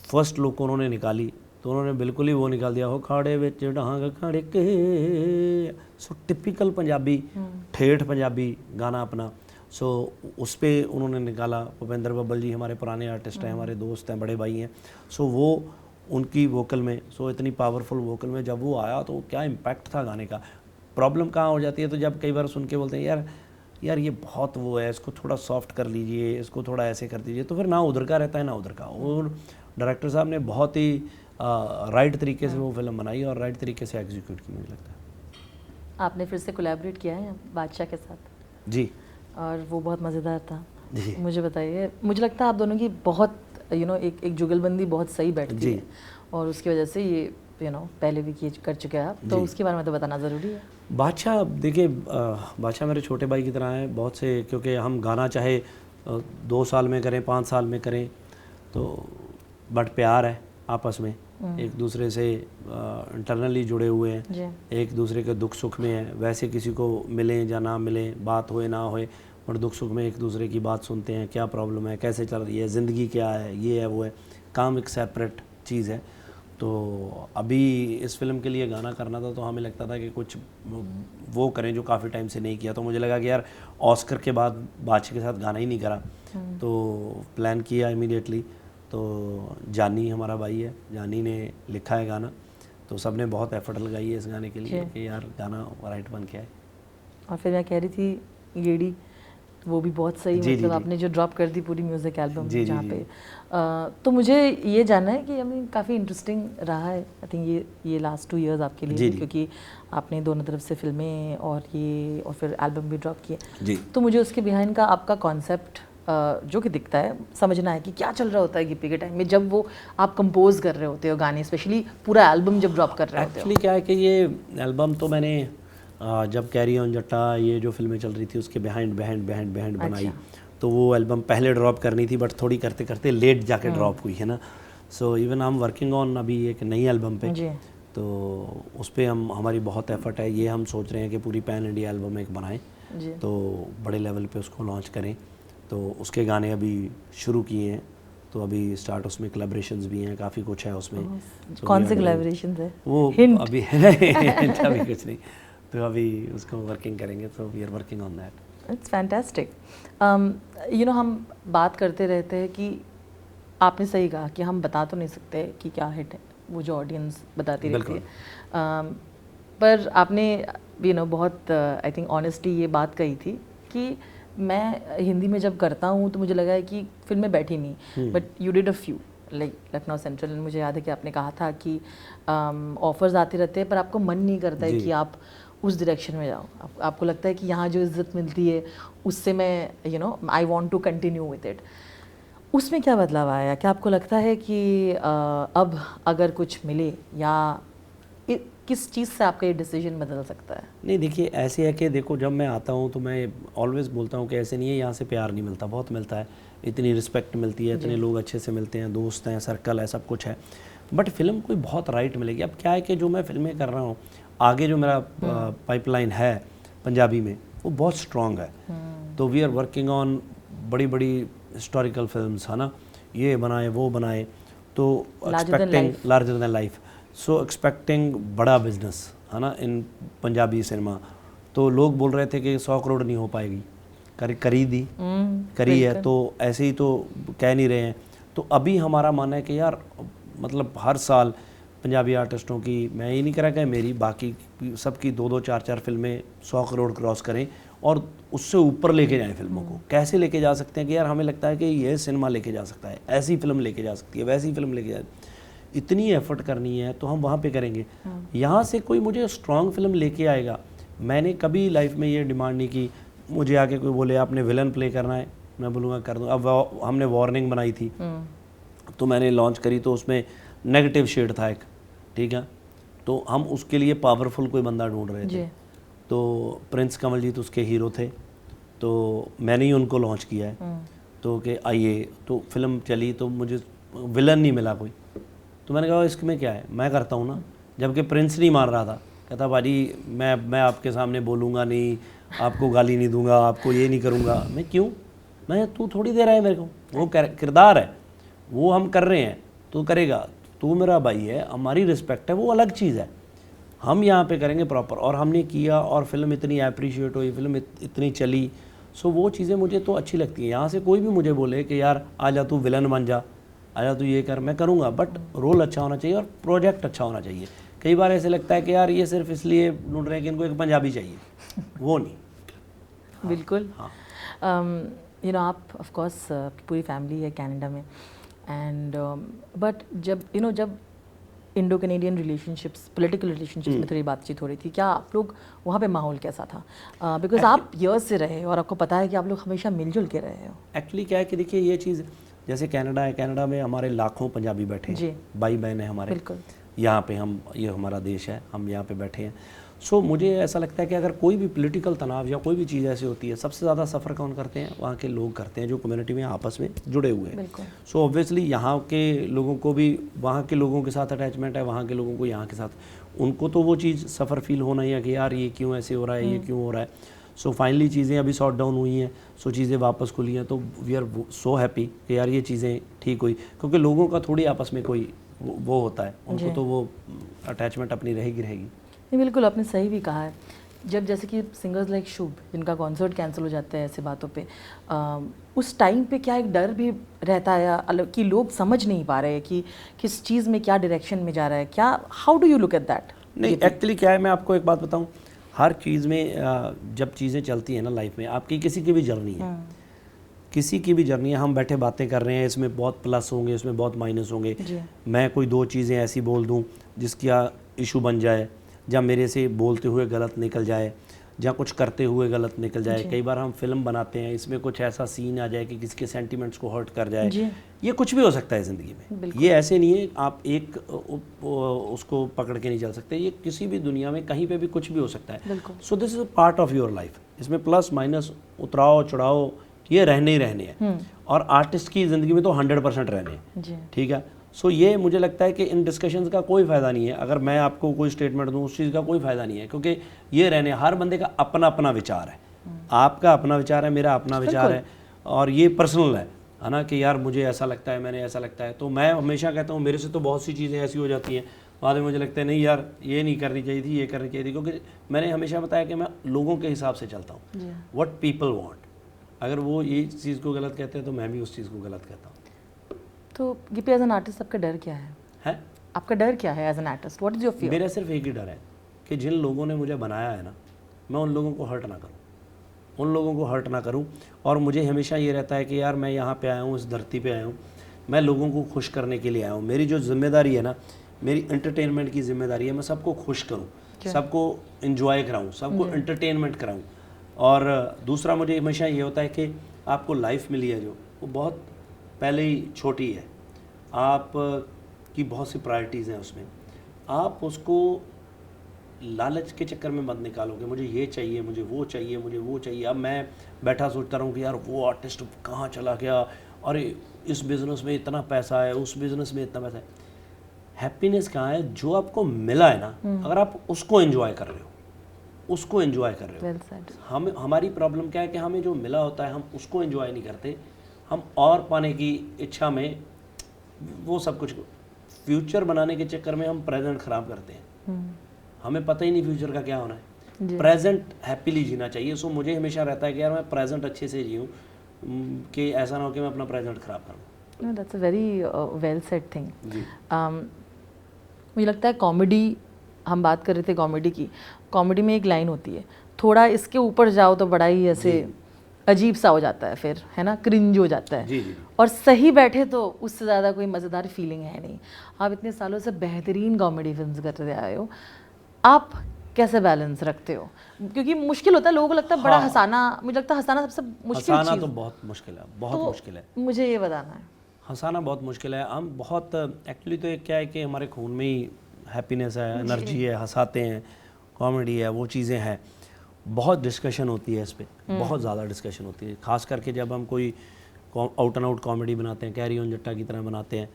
फर्स्ट लुक उन्होंने निकाली तो उन्होंने बिल्कुल ही वो निकाल दिया, हो खाड़े विच डांग खाड़े के, सो टिपिकल पंजाबी, ठेठ पंजाबी गाना अपना। सो उस पर उन्होंने निकाला। भूपेंद्र बब्बल जी हमारे पुराने आर्टिस्ट हैं, हमारे दोस्त हैं, बड़े भाई हैं। सो वो उनकी वोकल में, सो इतनी पावरफुल वोकल में जब वो आया तो क्या इम्पैक्ट था गाने का। प्रॉब्लम कहाँ हो जाती है, तो जब कई बार सुन के बोलते हैं यार ये बहुत वो है, इसको थोड़ा सॉफ्ट कर लीजिए, इसको थोड़ा ऐसे कर दीजिए, तो फिर ना उधर का रहता है ना उधर का। और डायरेक्टर साहब ने बहुत ही राइट तरीके से वो फिल्म बनाई और राइट तरीके से एग्जीक्यूट की, मुझे लगता है। आपने फिर से कोलैबोरेट किया है बादशाह के साथ? जी, और वो बहुत मज़ेदार था जी। मुझे बताइए। मुझे लगता है आप दोनों की बहुत एक जुगलबंदी बहुत सही बैठती है, और उसकी वजह से ये पहले भी किए कर चुके हैं आप, तो उसके बारे में तो बताना ज़रूरी है। बादशाह, देखिए बादशाह मेरे छोटे भाई की तरह हैं बहुत से, क्योंकि हम गाना चाहे 2 साल में करें, 5 साल में करें, तो बट प्यार है आपस में, एक दूसरे से इंटरनली जुड़े हुए हैं, एक दूसरे के दुख सुख में है। वैसे किसी को मिलें या ना मिलें, बात होए ना होए, और दुख सुख में एक दूसरे की बात सुनते हैं, क्या प्रॉब्लम है, कैसे चल रही है ज़िंदगी, क्या है, ये है वो है। काम एक सेपरेट चीज़ है। तो अभी इस फिल्म के लिए गाना करना था, तो हमें लगता था कि कुछ वो करें जो काफ़ी टाइम से नहीं किया। तो मुझे लगा कि यार ऑस्कर के बाद बादशाह के साथ गाना ही नहीं करा, तो प्लान किया इमीडिएटली। तो जानी हमारा भाई है, जानी ने लिखा है गाना, तो सब ने बहुत एफर्ट लगाई है इस गाने के लिए कि यार गाना राइट बन के आए। और फिर मैं कह रही थी गेड़ी, वो भी बहुत सही, मतलब आपने जो ड्रॉप कर दी पूरी म्यूज़िक एल्बम जहाँ पे, तो मुझे ये जानना है कि काफ़ी इंटरेस्टिंग रहा है आई थिंक ये लास्ट 2 इयर्स आपके लिए, क्योंकि आपने दोनों तरफ से फिल्में और फिर एल्बम भी ड्रॉप किए। तो मुझे उसके बिहाइंड का आपका कॉन्सेप्ट जो कि दिखता है, समझना है कि क्या चल रहा होता है गिप्पी के टाइम में, जब वो आप कंपोज कर रहे होते हो गाने, स्पेशली पूरा एल्बम जब ड्रॉप कर रहे होते हो। एक्चुअली क्या है कि ये एल्बम तो मैंने जब कैरी ऑन जट्टा ये जो फिल्में चल रही थी उसके बिहाइंड बनाई, तो वो एल्बम पहले ड्रॉप करनी थी, बट थोड़ी करते करते लेट जाके ड्रॉप हुई है ना। So even I am working on अभी एक नई एल्बम पे, तो उस पर हमारी बहुत एफर्ट है। ये हम सोच रहे हैं कि पूरी पैन इंडिया एल्बम एक बनाएं, तो बड़े लेवल पे उसको लॉन्च करें। तो उसके गाने अभी शुरू किए हैं, तो अभी स्टार्ट, उसमें कोलैबोरेशंस भी हैं, काफ़ी कुछ है उसमें। कौन से कोलैबोरेशंस है वो अभी अभी कुछ नहीं, तो अभी उसको वर्किंग करेंगे, तो we are working on that. It's fantastic. हम बात करते रहते हैं कि आपने सही कहा कि हम बता तो नहीं सकते कि क्या हिट है, वो जो ऑडियंस बताती रहती है, पर आपने बहुत आई थिंक ऑनेस्टली ये बात कही थी कि मैं हिंदी में जब करता हूँ तो मुझे लगा है कि फिल्में बैठी नहीं, but you did a few like Lucknow central. मुझे याद है कि आपने कहा था कि ऑफर्स आते रहते हैं पर आपको मन नहीं करता है कि आप उस डायरेक्शन में जाओ, आपको लगता है कि यहाँ जो इज्जत मिलती है उससे मैं I want to continue with it. उसमें क्या बदलाव आया? क्या आपको लगता है कि अब अगर कुछ मिले, या किस चीज़ से आपका ये डिसीजन बदल सकता है? नहीं, देखिए ऐसे है कि देखो, जब मैं आता हूँ तो मैं ऑलवेज बोलता हूँ कि ऐसे नहीं है यहाँ से प्यार नहीं मिलता, बहुत मिलता है, इतनी रिस्पेक्ट मिलती है, इतने लोग अच्छे से मिलते हैं, दोस्त हैं, सर्कल है, सब कुछ है, बट फिल्म कोई बहुत राइट मिलेगी। अब क्या है कि जो मैं फिल्में कर रहा हूँ, आगे जो मेरा पाइपलाइन है पंजाबी में, वो बहुत स्ट्रॉन्ग है। तो वी आर वर्किंग ऑन बड़ी बड़ी हिस्टोरिकल फिल्म्स, है ना, ये बनाए वो बनाए, तो एक्सपेक्टिंग लार्जर दैन लाइफ, सो एक्सपेक्टिंग बड़ा बिजनेस, है ना, इन पंजाबी सिनेमा। तो लोग बोल रहे थे कि 100 करोड़ नहीं हो पाएगी, करी है, तो ऐसे ही तो कह नहीं रहे हैं। तो अभी हमारा मानना है कि यार मतलब हर साल पंजाबी आर्टिस्टों की, मैं ये नहीं कह रहा कि मेरी, बाकी सबकी 2-2 4-4 फिल्में 100 करोड़ क्रॉस करें और उससे ऊपर लेके जाएं फिल्मों को। कैसे लेके जा सकते हैं कि यार हमें लगता है कि ये सिनेमा लेके जा सकता है, ऐसी फिल्म लेके जा सकती है, वैसी फिल्म लेके जा, इतनी एफर्ट करनी है तो हम वहाँ पे करेंगे। यहाँ से कोई मुझे स्ट्रॉन्ग फिल्म लेके आएगा, मैंने कभी लाइफ में ये डिमांड नहीं की मुझे आके कोई बोले आपने विलन प्ले करना है, मैं बोलूँगा कर दूँ। अब हमने वार्निंग बनाई थी तो मैंने लॉन्च करी तो उसमें नेगेटिव शेड था एक, ठीक है, तो हम उसके लिए पावरफुल कोई बंदा ढूंढ रहे थे, तो प्रिंस कमलजीत उसके हीरो थे, तो मैंने ही उनको लॉन्च किया है। तो कि आइए, तो फिल्म चली तो मुझे विलन नहीं मिला कोई, तो मैंने कहा इसमें क्या है, मैं करता हूँ ना, जबकि प्रिंस नहीं मान रहा था, कहता भाजी मैं आपके सामने बोलूँगा नहीं, आपको गाली नहीं दूंगा, आपको ये नहीं करूँगा। मैं क्यों, मैं तू थोड़ी दे रहा है मेरे को, वो किरदार है वो हम कर रहे हैं, तू करेगा, तू मेरा भाई है, हमारी रिस्पेक्ट है, वो अलग चीज़ है, हम यहाँ पे करेंगे प्रॉपर। और हमने किया और फिल्म इतनी अप्रिशिएट हुई, फिल्म इतनी चली, सो वो चीज़ें मुझे तो अच्छी लगती हैं। यहाँ से कोई भी मुझे बोले कि यार आ जा तू विलन बन जा, आ जा तू ये कर, मैं करूँगा, बट रोल अच्छा होना चाहिए और प्रोजेक्ट अच्छा होना चाहिए। कई बार ऐसे लगता है कि यार ये सिर्फ इसलिए ढूंढ रहे हैं कि इनको एक पंजाबी चाहिए, वो नहीं। बिल्कुल। हाँ, यू नो आप ऑफ कोर्स पूरी फैमिली है कनाडा में, एंड बट जब जब Indo Canadian relationships, political relationships में थोड़ी बातचीत हो रही थी, क्या आप लोग वहाँ पे माहौल कैसा था? बिकॉज आप ईयर्स से रहे और आपको पता है कि आप लोग हमेशा मिलजुल के रहे हो। एक्चुअली क्या है कि देखिए ये चीज़, जैसे कनाडा है, कनाडा में हमारे लाखों पंजाबी बैठे हैं, भाई बहन है हमारे, बिल्कुल। यहाँ पे हम, ये हमारा देश है, हम यहाँ पे बैठे हैं। सो मुझे ऐसा लगता है कि अगर कोई भी पॉलिटिकल तनाव या कोई भी चीज़ ऐसी होती है, सबसे ज़्यादा सफ़र कौन करते हैं, वहाँ के लोग करते हैं जो कम्युनिटी में आपस में जुड़े हुए हैं। सो ऑब्वियसली यहाँ के लोगों को भी वहाँ के लोगों के साथ अटैचमेंट है, वहाँ के लोगों को यहाँ के साथ, उनको तो वो चीज़ सफ़र फील होना ही है कि यार ये क्यों ऐसे हो रहा है, ये क्यों हो रहा है। सो फाइनली चीज़ें अभी सॉर्ट डाउन हुई हैं, सो चीज़ें वापस खुली हैं, तो वी आर सो हैप्पी कि यार ये चीज़ें ठीक हुई, क्योंकि लोगों का थोड़ी आपस में कोई वो होता है, उनको तो वो अटैचमेंट अपनी रहेगी। नहीं, बिल्कुल आपने सही भी कहा है। जब जैसे कि सिंगर्स लाइक शुभ, जिनका कॉन्सर्ट कैंसिल हो जाता है ऐसे बातों पे, उस टाइम पे क्या एक डर भी रहता है अलग कि लोग समझ नहीं पा रहे कि किस चीज़ में क्या डायरेक्शन में जा रहा है, क्या, how do you look at that? नहीं, एक्चुअली क्या है, मैं आपको एक बात बताऊं, हर चीज़ में जब चीज़ें चलती हैं ना लाइफ में, आपकी किसी की भी जर्नी है, किसी की भी जर्नी है, हम बैठे बातें कर रहे हैं, इसमें बहुत प्लस होंगे, इसमें बहुत माइनस होंगे, मैं कोई दो चीज़ें ऐसी बोल दूं जिसका इशू बन जाए, या मेरे से बोलते हुए गलत निकल जाए, या कुछ करते हुए गलत निकल जाए। कई बार हम फिल्म बनाते हैं, इसमें कुछ ऐसा सीन आ जाए कि किसी के सेंटिमेंट्स को हर्ट कर जाए, ये कुछ भी हो सकता है ज़िंदगी में, ये ऐसे नहीं है आप एक उसको पकड़ के नहीं चल सकते, ये किसी भी दुनिया में कहीं पे भी कुछ भी हो सकता है। So this is a part of your life, इसमें प्लस माइनस, उतराव चढ़ाव, ये रहने ही रहने हैं, और आर्टिस्ट की ज़िंदगी में तो 100% रहने हैं, ठीक है। सो ये मुझे लगता है कि इन डिस्कशंस का कोई फ़ायदा नहीं है, अगर मैं आपको कोई स्टेटमेंट दूं उस चीज़ का कोई फ़ायदा नहीं है, क्योंकि ये रहने, हर बंदे का अपना अपना विचार है, आपका अपना विचार है, मेरा अपना विचार है, और ये पर्सनल है ना, कि यार मुझे ऐसा लगता है, मैंने ऐसा लगता है। तो मैं हमेशा कहता हूँ, मेरे से तो बहुत सी चीज़ें ऐसी हो जाती हैं, बाद में मुझे लगता है नहीं यार ये नहीं करनी चाहिए थी, ये करनी चाहिए थी, क्योंकि मैंने हमेशा बताया कि मैं लोगों के हिसाब से चलता हूँ, व्हाट पीपल वांट। अगर वो ये चीज़ को गलत कहते हैं तो मैं भी उस चीज़ को गलत कहता हूँ। तो गिप्पी, एज एन आर्टिस्ट आपका डर क्या है? आपका डर क्या है as an artist? What is your fear? मेरा सिर्फ एक ही डर है कि जिन लोगों ने मुझे बनाया है ना, मैं उन लोगों को हर्ट ना करूँ, उन लोगों को हर्ट ना करूँ। और मुझे हमेशा ये रहता है कि यार मैं यहाँ पे आया हूँ, इस धरती पे आया हूँ, मैं लोगों को खुश करने के लिए आया हूँ। मेरी जो जिम्मेदारी है ना, मेरी एंटरटेनमेंट की जिम्मेदारी है, मैं सबको खुश करूँ, सबको इंजॉय कराऊँ, सबको एंटरटेनमेंट कराऊँ। और दूसरा मुझे हमेशा ये होता है कि आपको लाइफ मिली है जो, वो बहुत पहले ही छोटी है, आप की बहुत सी प्रायोरिटीज़ हैं उसमें, आप उसको लालच के चक्कर में मत निकालोगे, मुझे ये चाहिए, मुझे वो चाहिए, मुझे वो चाहिए। अब मैं बैठा सोचता रहूँ कि यार वो आर्टिस्ट कहाँ चला गया, अरे इस बिज़नेस में इतना पैसा है, उस बिज़नेस में इतना पैसा है। हैप्पीनेस कहाँ है? जो आपको मिला है ना, अगर आप उसको एंजॉय कर रहे हो, उसको एंजॉय कर रहे हो। हमारी प्रॉब्लम क्या है कि हमें जो मिला होता है हम उसको एंजॉय नहीं करते, हम और पाने की इच्छा में वो सब कुछ, फ्यूचर बनाने के चक्कर में हम प्रेजेंट ख़राब करते हैं। हमें पता ही नहीं फ्यूचर का क्या होना है, प्रेजेंट हैप्पीली जीना चाहिए। सो मुझे हमेशा रहता है कि यार मैं प्रेजेंट अच्छे से जीऊँ, कि ऐसा ना हो कि मैं अपना प्रेजेंट ख़राब करूँ। That's a very well said thing. मुझे लगता है कॉमेडी, हम बात कर रहे थे कॉमेडी की, कॉमेडी में एक लाइन होती है, थोड़ा इसके ऊपर जाओ तो बड़ा ही ऐसे अजीब सा हो जाता है फिर, है ना, क्रिंज हो जाता है। जी जी। और सही बैठे तो उससे ज़्यादा कोई मज़ेदार फीलिंग है नहीं। आप इतने सालों से बेहतरीन कॉमेडी फिल्म्स करते आए हो, आप कैसे बैलेंस रखते हो? क्योंकि मुश्किल होता है, लोगों को लगता है बड़ा हाँ। हंसाना, मुझे लगता है हंसाना सबसे मुश्किल हंसाना चीज़। तो बहुत मुश्किल है, बहुत तो मुश्किल है। मुझे ये बताना है। हंसाना बहुत मुश्किल है। हम बहुत एक्चुअली तो एक क्या है कि हमारे खून में ही हैप्पीनेस है, एनर्जी है, हंसाते हैं, कॉमेडी है, वो चीज़ें हैं। बहुत डिस्कशन होती है इस पे, बहुत ज़्यादा डिस्कशन होती है, खास करके जब हम कोई आउट एंड आउट कॉमेडी बनाते हैं, कैरी ऑन जट्टा की तरह बनाते हैं,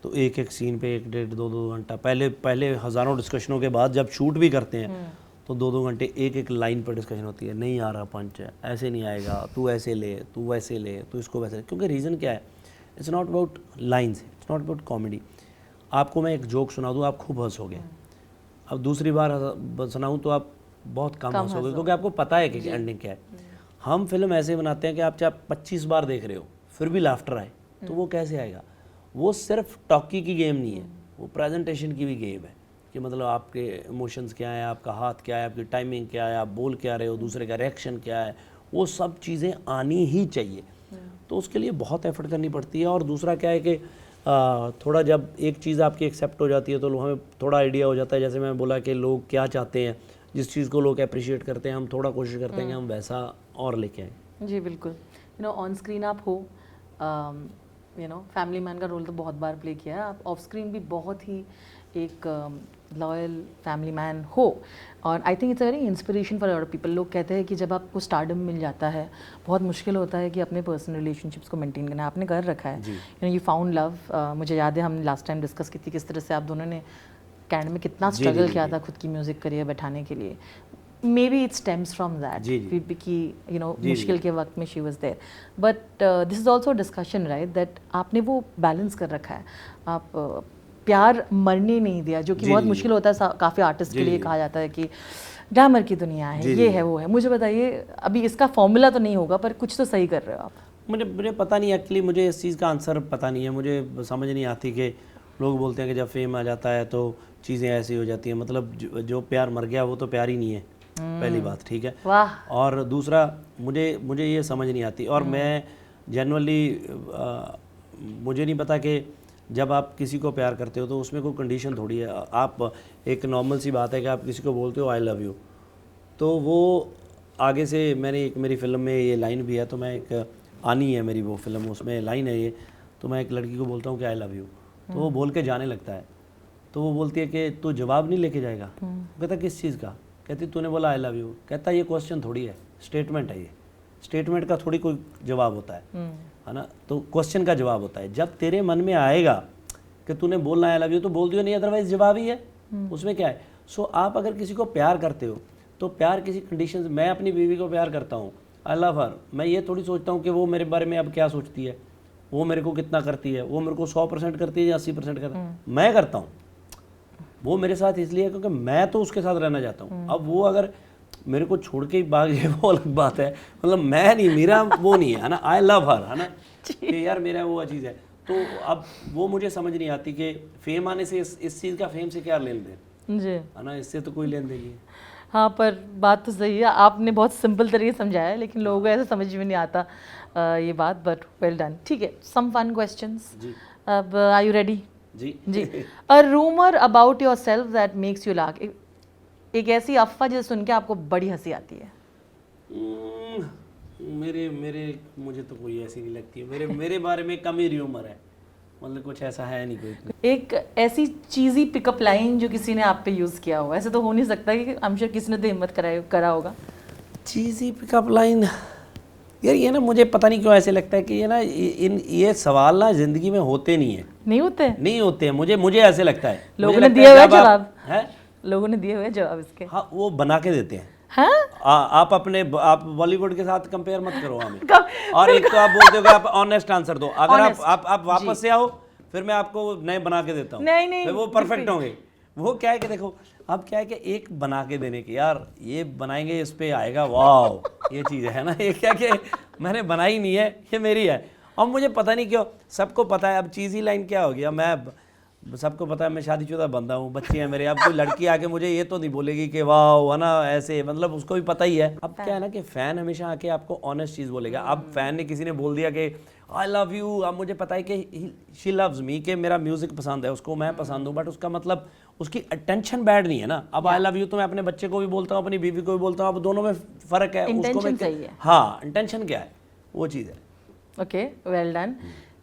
तो एक एक सीन पे 1-1.5-2-2 घंटा, पहले हज़ारों डिस्कशनों के बाद जब शूट भी करते हैं तो 2-2 घंटे एक एक लाइन पर डिस्कशन होती है। नहीं आ रहा पंच है, ऐसे नहीं आएगा, तू ऐसे ले, तू वैसे ले, तू इसको वैसे ले। क्योंकि रीज़न क्या है, it's not about lines, it's not about comedy. आपको मैं एक जोक सुना दूँ, आप खूब हंसोगे। अब दूसरी बार सुनाऊँ तो आप बहुत कम हंसोगे, क्योंकि आपको पता है कि एंडिंग क्या है। हम फिल्म ऐसे बनाते हैं कि आप चाहे 25 बार देख रहे हो फिर भी लाफ्टर आए, तो वो कैसे आएगा? वो सिर्फ टॉकी की गेम नहीं है, वो प्रेजेंटेशन की भी गेम है कि मतलब आपके इमोशंस क्या है, आपका हाथ क्या है, आपकी टाइमिंग क्या है, आप बोल क्या रहे हो, दूसरे का रिएक्शन क्या है, वो सब चीज़ें आनी ही चाहिए। तो उसके लिए बहुत एफर्ट करनी पड़ती है। और दूसरा क्या है कि थोड़ा जब एक चीज़ आपकी एक्सेप्ट हो जाती है तो हमें थोड़ा आइडिया हो जाता है, जैसे मैं बोला कि लोग क्या चाहते हैं, जिस चीज़ को लोग अप्रिशिएट करते हैं, हम थोड़ा कोशिश करते हैं कि हम वैसा और लेके आएँ। जी बिल्कुल। ऑन स्क्रीन आप हो, फैमिली मैन का रोल तो बहुत बार प्ले किया है, आप ऑफ स्क्रीन भी बहुत ही एक लॉयल फैमिली मैन हो। और I think it's a very inspiration for other people. लोग कहते हैं कि जब आपको स्टारडम मिल जाता है, बहुत मुश्किल होता है कि अपने पर्सनल रिलेशनशिप्स को मेंटेन करना। आपने कर रखा है, यू फाउंड लव। मुझे याद है हम लास्ट टाइम डिस्कस की थी किस तरह से आप दोनों ने कैनेडा में कितना स्ट्रगल किया था खुद की म्यूज़िक करियर बैठाने के लिए। Maybe it stems from that कि मुश्किल के वक्त में she was there. But this is also discussion right, that आपने वो बैलेंस कर रखा है। आप प्यार मरने नहीं दिया, जो कि बहुत मुश्किल होता है काफ़ी आर्टिस्ट के लिए। कहा जाता है कि ग्लैमर की दुनिया है, ये है वो है। मुझे बताइए, अभी इसका फॉर्मूला तो नहीं होगा पर कुछ तो सही कर रहे हो आप। मुझे पता नहीं, एक्चुअली मुझे इस चीज़ का आंसर पता नहीं है। मुझे समझ नहीं आती कि लोग बोलते हैं कि जब फेम आ जाता है तो चीज़ें ऐसी हो जाती हैं। मतलब जो प्यार मर गया वो तो प्यार ही नहीं है, पहली बात, ठीक है। वाह। और दूसरा मुझे ये समझ नहीं आती। और मैं जनरली मुझे नहीं पता कि जब आप किसी को प्यार करते हो तो उसमें कोई कंडीशन थोड़ी है। आप एक नॉर्मल सी बात है कि आप किसी को बोलते हो आई लव यू, तो वो आगे से मेरी फिल्म में ये लाइन भी है, तो मैं एक आनी है मेरी वो फिल्म, उसमें लाइन है ये, तो मैं एक लड़की को बोलता हूँ कि आई लव यू, तो वो बोल के जाने लगता है। तो वो बोलती है कि तू जवाब नहीं लेके जाएगा। कहता किस चीज़ का? कहती तूने बोला आई लव यू। कहता ये क्वेश्चन थोड़ी है, स्टेटमेंट है। ये स्टेटमेंट का थोड़ी कोई जवाब होता है ना, तो क्वेश्चन का जवाब होता है। जब तेरे मन में आएगा कि तूने बोलना आई लव यू तो बोल दियो, नहीं अदरवाइज जवाब ही है, उसमें क्या है। सो आप अगर किसी को प्यार करते हो तो प्यार किसी कंडीशन, मैं अपनी बीवी को प्यार करता हूँ, आई लव हर, मैं ये थोड़ी सोचता हूँ कि वो मेरे बारे में अब क्या सोचती है, वो मेरे को कितना करती है, वो मेरे को 100% करती है या 80% करती है। मैं करता हूँ, वो मेरे साथ इसलिए क्योंकि मैं तो उसके साथ रहना चाहता हूँ। अब वो अगर मेरे को छोड़ के ही भाग जाए वो अलग बात है, मतलब मैं नहीं, मेरा वो नहीं है ना, आई लव हर, है ना, कि यार मेरा वो चीज़ है। तो अब वो मुझे समझ नहीं आती कि फेम आने से इस चीज़ का फेम से क्या लेन देन जी, है ना, इससे तो कोई लेन देन नहीं है। हाँ, पर बात तो सही है, आपने बहुत सिंपल तरीके से समझाया है, लेकिन लोगों को ऐसे समझ में नहीं आता ये बात। But well done. ठीक है, सम फन क्वेश्चंस। जी अब आर यू रेडी? जी जी। A rumour about yourself that makes you laugh. एक ऐसी अफवाह जिसे सुन के आपको बड़ी हंसी आती है। मेरे मुझे तो कोई ऐसी नहीं लगती है। मेरे बारे में कम ही र्यूमर है, मतलब कुछ ऐसा है नहीं कोई। एक ऐसी चीज़ी पिकअप लाइन जो किसी ने आप पे यूज़ किया हो, ऐसे तो हो नहीं सकता कि आई एम श्योर किसी ने तो हिम्मत करा होगा। चीज़ी पिकअप लाइन, यार ये ना मुझे पता नहीं क्यों ऐसे लगता है कि ये ना ये सवाल ना ज़िंदगी में होते नहीं होते हैं। मुझे ऐसे लगता है, लोगों ने दिए हुए जवाब है, लोगों ने दिए हुए जवाब इसके। हाँ वो बना के देते हैं। हाँ? आप बॉलीवुड के साथ कंपेयर मत करो हमें। और एक तो आप बोलते हो कि आप ऑनेस्ट आंसर दो, अगर आप वापस से आओ फिर मैं आपको नए बना के देता हूँ, नहीं, फिर वो परफेक्ट होंगे। वो क्या है कि देखो अब क्या है कि एक बना के देने की, यार ये बनाएंगे इस पे आएगा, वाह ये चीज़ है ना, ये क्या कि मैंने बनाई नहीं है, ये मेरी है। और मुझे पता नहीं क्यों सबको पता है। अब चीज़ी लाइन क्या हो गया, मैं सबको पता है मैं शादीशुदा बंदा हूँ, बच्चे हैं मेरे। अब कोई लड़की आके मुझे ये तो नहीं बोलेगी कि वाह है ना ऐसे, मतलब उसको भी पता ही है। अब क्या है ना कि फ़ैन हमेशा आके आपको ऑनेस्ट चीज़ बोलेगा। अब फ़ैन ने किसी ने बोल दिया कि आई लव यू, अब मुझे पता है कि शी लव्स मी, कि मेरा म्यूज़िक पसंद है उसको, मैं पसंद हूँ, बट उसका मतलब उसकी अटेंशन बैड नहीं है ना। अब आई लव यू तो मैं अपने बच्चे को भी बोलता हूँ, अपनी बीवी को भी बोलता हूँ, अब दोनों में फ़र्क है। उसको Intention मैं सही है। हाँ, इंटेंशन क्या है वो चीज़ है। Okay, well done.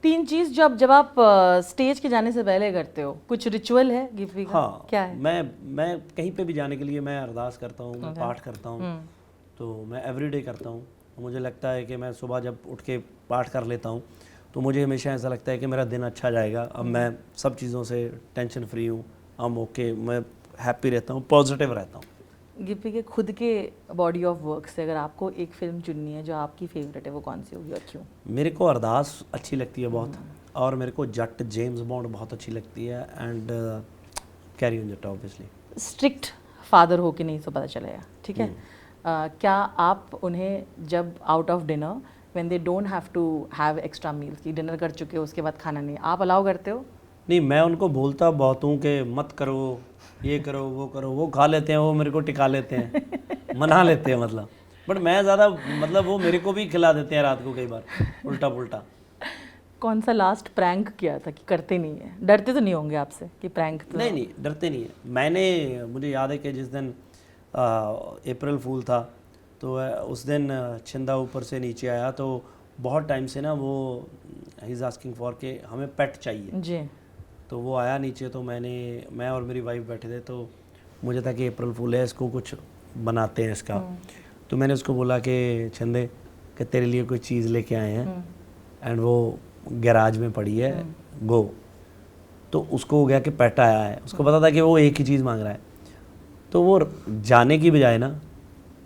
3 चीज जो जब आप स्टेज के जाने से पहले करते हो, कुछ रिचुअल है गिफ्ट का? हाँ, क्या है? मैं कहीं पे भी जाने के लिए मैं अरदास करता हूँ, मैं पाठ करता हूँ, तो मैं एवरीडे करता हूँ। मुझे लगता है कि मैं सुबह जब उठ के पाठ कर लेता हूँ तो मुझे हमेशा ऐसा लगता है कि मेरा दिन अच्छा जाएगा। अब मैं सब चीज़ों से टेंशन फ्री हूँ, ओके, मैं हैप्पी रहता हूँ, पॉजिटिव रहता हूँ। गिफ्ट के खुद के बॉडी ऑफ वर्क से अगर आपको एक फिल्म चुननी है जो आपकी फेवरेट है, वो कौन सी होगी और क्यों? मेरे को अरदास अच्छी लगती है बहुत, और मेरे को जट जेम्स बॉन्ड बहुत अच्छी लगती है, and carry on Jatt obviously. Strict father हो के नहीं तो पता चलेगा, ठीक है। क्या आप उन्हें जब out of dinner when they don't have to have extra meals, की डिनर कर चुके हो उसके बाद खाना नहीं, आप अलाउ करते हो? नहीं, मैं उनको बोलता बहुत हूँ कि मत करो, ये करो, वो खा लेते हैं, वो मेरे को टिका लेते हैं, मना लेते हैं मतलब। बट मैं ज़्यादा मतलब वो मेरे को भी खिला देते हैं रात को कई बार, उल्टा पुल्टा। कौन सा लास्ट प्रैंक किया था कि करते नहीं है? डरते तो नहीं होंगे आपसे कि प्रैंक तो? नहीं, डरते नहीं है। मुझे याद है कि जिस दिन अप्रैल फूल था तो उस दिन छिंदा ऊपर से नीचे आया, तो बहुत टाइम से ना वो ही इज़ आस्किंग फॉर के हमें पेट चाहिए जी। तो वो आया नीचे, तो मैं और मेरी वाइफ बैठे थे, तो मुझे था कि अप्रैल फूल है, इसको कुछ बनाते हैं इसका। तो मैंने उसको बोला कि छंदे कि तेरे लिए कोई चीज़ लेके आए हैं, एंड वो गैराज में पड़ी है, गो। तो उसको हो गया कि पेट आया है, उसको पता था कि वो एक ही चीज़ मांग रहा है, तो वो जाने की बजाय ना,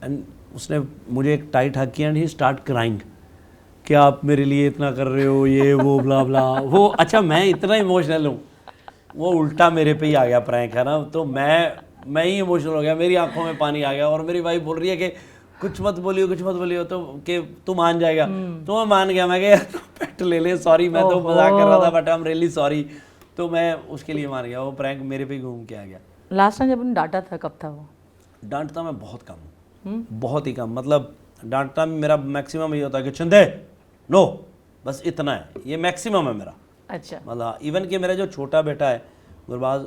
एंड उसने मुझे एक टाइट हक किया एंड ही स्टार्ट क्राइंग कि आप मेरे लिए इतना कर रहे हो, ये वो ब्ला ब्ला। वो अच्छा, मैं इतना इमोशनल हूँ, वो उल्टा मेरे पे ही आ गया प्रैंक, है ना। तो मैं ही इमोशनल हो गया, मेरी आंखों में पानी आ गया, और मेरी वाइफ बोल रही है कि कुछ मत बोलियो, तो कि तू मान जाएगा। तो मैं मान गया, मैं कहा यार पेट ले ले, सॉरी, मैं तो मजाक कर रहा था, but I am really sorry. तो मैं उसके लिए मान गया, वो प्रैंक मेरे पे ही घूम के आ गया। लास्ट टाइम जब उन्हें डांटा था कब था वो? डांटता मैं बहुत कम हूँ, बहुत ही कम। मतलब डांटता मेरा मैक्सिमम ये होता है कि चंदे नो, बस इतना है, ये मैक्सिमम है मेरा। अच्छा। मतलब इवन कि मेरा जो छोटा बेटा है गुरबाज,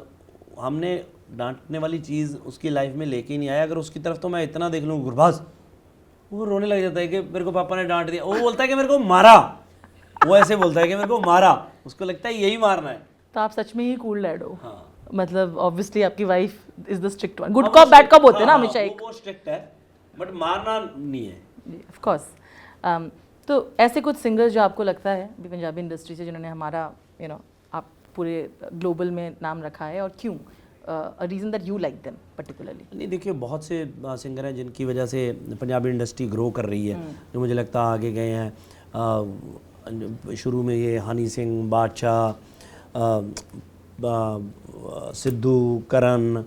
हमने डांटने वाली चीज़ उसकी लाइफ में लेके ही नहीं आया। अगर उसकी तरफ तो मैं इतना देख लूँ गुरबाज, वो रोने लग जाता है कि मेरे को पापा ने डांट दिया। वो बोलता है कि मेरे को मारा, वो ऐसे बोलता है कि मेरे को मारा, उसको लगता है यही मारना है। तो आप सच में ही कूल डैड हो। हाँ, मतलब ऑब्वियसली आपकी wife is the strict one, good cop bad cop होते हैं ना हमेशा एक। वो स्ट्रिक्ट है बट मारना नहीं है। Of course. तो ऐसे कुछ सिंगर्स जो आपको लगता है अभी पंजाबी इंडस्ट्री से जिन्होंने हमारा आप पूरे ग्लोबल में नाम रखा है, और क्यों? Reason that you like them particularly? नहीं, देखिए बहुत से सिंगर हैं जिनकी वजह से पंजाबी इंडस्ट्री ग्रो कर रही है, जो मुझे लगता है आगे गए हैं। शुरू में ये हनी सिंह, बादशाह, सिद्धू, करण,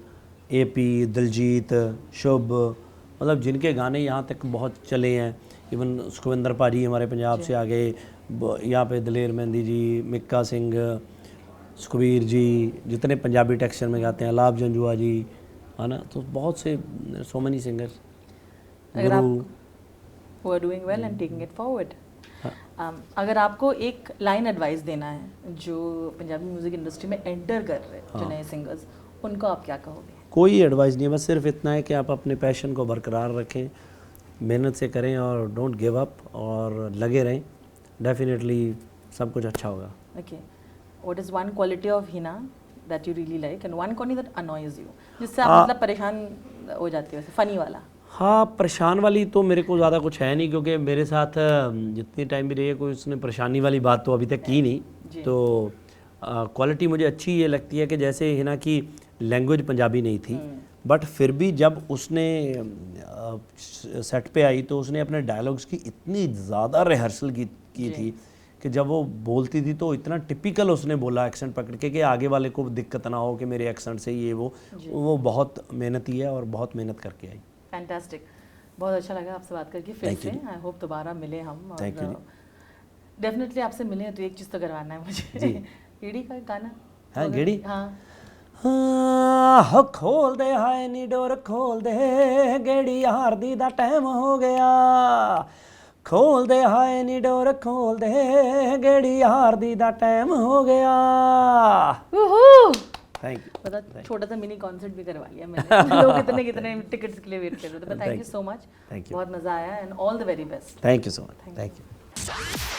एपी, दिलजीत, शुभ, मतलब जिनके गाने यहाँ तक बहुत चले हैं। इवन सुखविंदर पाजी हमारे पंजाब से आ गए, यहाँ पे दलेर मेहंदी जी, मिक्का सिंह, सुखबीर जी, जितने पंजाबी टेक्सचर में गाते हैं, लाभ जंजुआ जी, है ना। तो बहुत से so many singers, Guru, who are doing well and taking it forward. अगर आपको एक लाइन एडवाइस देना है जो पंजाबी म्यूजिक इंडस्ट्री में एंटर कर रहे हैं, जो नए सिंगर्स, उनको आप क्या कहोगे? कोई एडवाइस नहीं है, बस सिर्फ इतना है कि आप अपने पैशन को बरकरार रखें, मेहनत से करें और डोंट गिव अप, और लगे रहें, डेफिनेटली सब कुछ अच्छा होगा। Okay, what is one quality of Hina that you really like and one quality that annoys you, जिससे आप मतलब परेशान हो जाती हो, फनी वाला? हाँ, परेशान वाली तो मेरे को ज़्यादा कुछ है नहीं, क्योंकि मेरे साथ जितनी टाइम भी रही है कोई उसने परेशानी वाली बात तो अभी तक की नहीं। तो क्वालिटी मुझे अच्छी ये लगती है कि जैसे हिना की लैंग्वेज पंजाबी नहीं थी, बट फिर भी जब उसने सेट पे आई तो उसने अपने डायलॉग्स की इतनी ज़्यादा रिहर्सल की थी कि जब वो बोलती थी तो इतना टिपिकल उसने बोला एक्सेंट पकड़ के कि आगे वाले को दिक्कत ना हो कि मेरे एक्सेंट से ये वो बहुत मेहनती है और बहुत मेहनत करके आई। फैंटास्टिक, बहुत अच्छा लगा आपसे बात करके फिर से। आई होप दोबारा मिले हम, और डेफिनेटली आपसे मिले तो एक चीज़ तो करवाना है मुझे। ईडी का गाना हाँ गेड़ी हाँ ਹੋ ਖੋਲ ਦੇ ਹਾਏ ਨੀ ਡੋਰ ਖੋਲ ਦੇ ਗੇੜੀ ਹਾਰ ਦੀ ਦਾ ਟਾਈਮ ਹੋ ਗਿਆ ਖੋਲ ਦੇ ਹਾਏ ਨੀ ਡੋਰ ਖੋਲ ਦੇ ਗੇੜੀ ਹਾਰ ਦੀ ਦਾ ਟਾਈਮ ਹੋ ਗਿਆ थैंक यू मतलब छोटा सा मिनी कॉन्सर्ट भी करवा लिया मैंने लोग कितने कितने टिकट्स के लिए वेट कर रहे थे, but thank you so much, Thank you. बहुत मजा आया and all the very best. Thank you so much thank you